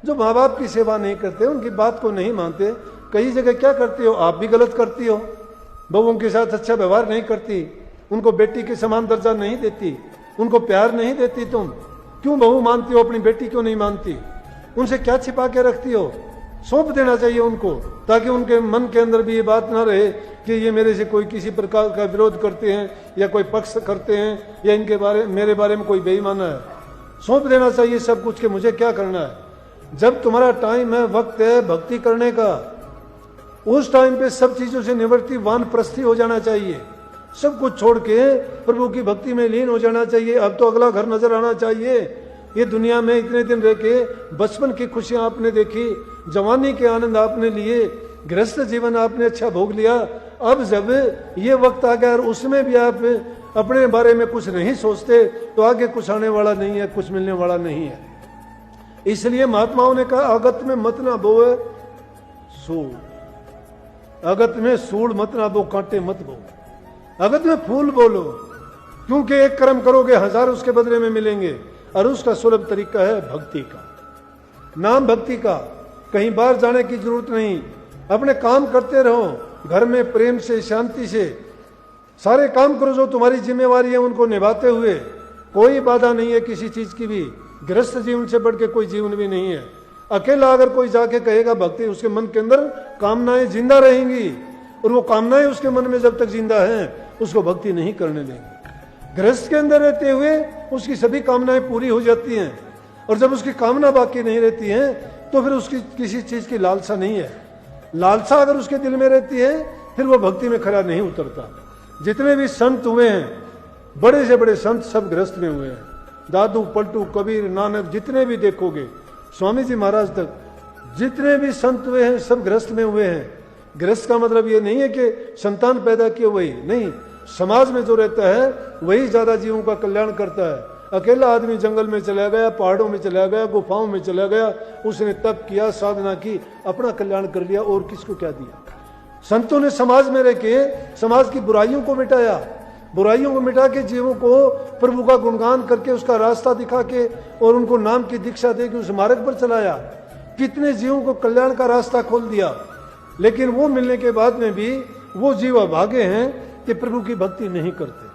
जो माँ बाप की सेवा नहीं करते, उनकी बात को नहीं मानते, कई जगह क्या करते हो, आप भी गलत करती हो, बहुओं के साथ अच्छा व्यवहार नहीं करती, उनको बेटी के समान दर्जा नहीं देती, उनको प्यार नहीं देती। तुम क्यों बहू मानती हो, अपनी बेटी क्यों नहीं मानती? उनसे क्या छिपा के रखती हो? सौंप देना चाहिए उनको, ताकि उनके मन के अंदर भी ये बात ना रहे कि ये मेरे से कोई किसी प्रकार का विरोध करते हैं या कोई पक्ष करते हैं या इनके मेरे बारे में कोई बेईमाना है। सौंप देना चाहिए सब कुछ कि मुझे क्या करना है। जब तुम्हारा टाइम है, वक्त है भक्ति करने का, उस टाइम पे सब चीजों से निवृत्ति, वानप्रस्थी हो जाना चाहिए। सब कुछ छोड़ के प्रभु की भक्ति में लीन हो जाना चाहिए। अब तो अगला घर नजर आना चाहिए। ये दुनिया में इतने दिन रह के बचपन की खुशियां आपने देखी, जवानी के आनंद आपने लिए, गृहस्थ जीवन आपने अच्छा भोग लिया। अब जब ये वक्त आ गया और उसमें भी आप अपने बारे में कुछ नहीं सोचते, तो आगे कुछ आने वाला नहीं है, कुछ मिलने वाला नहीं है। इसलिए महात्माओं ने कहा, अगत में मत ना बोए सूड़, अगत में सूड़ मत ना बो, कांटे मत बो, अगत में फूल बोलो, क्योंकि एक कर्म करोगे 1000 उसके बदले में मिलेंगे। और उसका सुलभ तरीका है भक्ति का, नाम भक्ति का। कहीं बाहर जाने की जरूरत नहीं, अपने काम करते रहो, घर में प्रेम से, शांति से सारे काम करो जो तुम्हारी जिम्मेवारी है, उनको निभाते हुए। कोई बाधा नहीं है किसी चीज की भी। गृहस्थ जीवन से बढ़ के कोई जीवन भी नहीं है। अकेला अगर कोई जाके कहेगा भक्ति, उसके मन के अंदर कामनाएं जिंदा रहेंगी, और वो कामनाएं उसके मन में जब तक जिंदा हैं, उसको भक्ति नहीं करने देंगे। गृहस्थ के अंदर रहते हुए उसकी सभी कामनाएं पूरी हो जाती हैं, और जब उसकी कामना बाकी नहीं रहती है, तो फिर उसकी किसी चीज की लालसा नहीं है। लालसा अगर उसके दिल में रहती है, फिर वो भक्ति में खरा नहीं उतरता। जितने भी संत हुए हैं, बड़े से बड़े संत सब गृहस्थ में हुए हैं। दादू, पलटू, कबीर, नानक, जितने भी देखोगे, स्वामी जी महाराज तक, जितने भी संत हुए हैं सब गृहस्थ में हुए हैं। गृहस्थ का मतलब ये नहीं है कि संतान पैदा किए वही नहीं, समाज में जो रहता है वही ज्यादा जीवों का कल्याण करता है। अकेला आदमी जंगल में चला गया, पहाड़ों में चला गया, गुफाओं में चला गया, उसने तप किया, साधना की, अपना कल्याण कर लिया, और किसको क्या दिया? संतों ने समाज में रह के समाज की बुराइयों को मिटाया, बुराइयों को मिटा के जीवों को प्रभु का गुणगान करके, उसका रास्ता दिखा के, और उनको नाम की दीक्षा दे के उस मार्ग पर चलाया। कितने जीवों को कल्याण का रास्ता खोल दिया। लेकिन वो मिलने के बाद में भी वो जीव अभागे हैं कि प्रभु की भक्ति नहीं करते।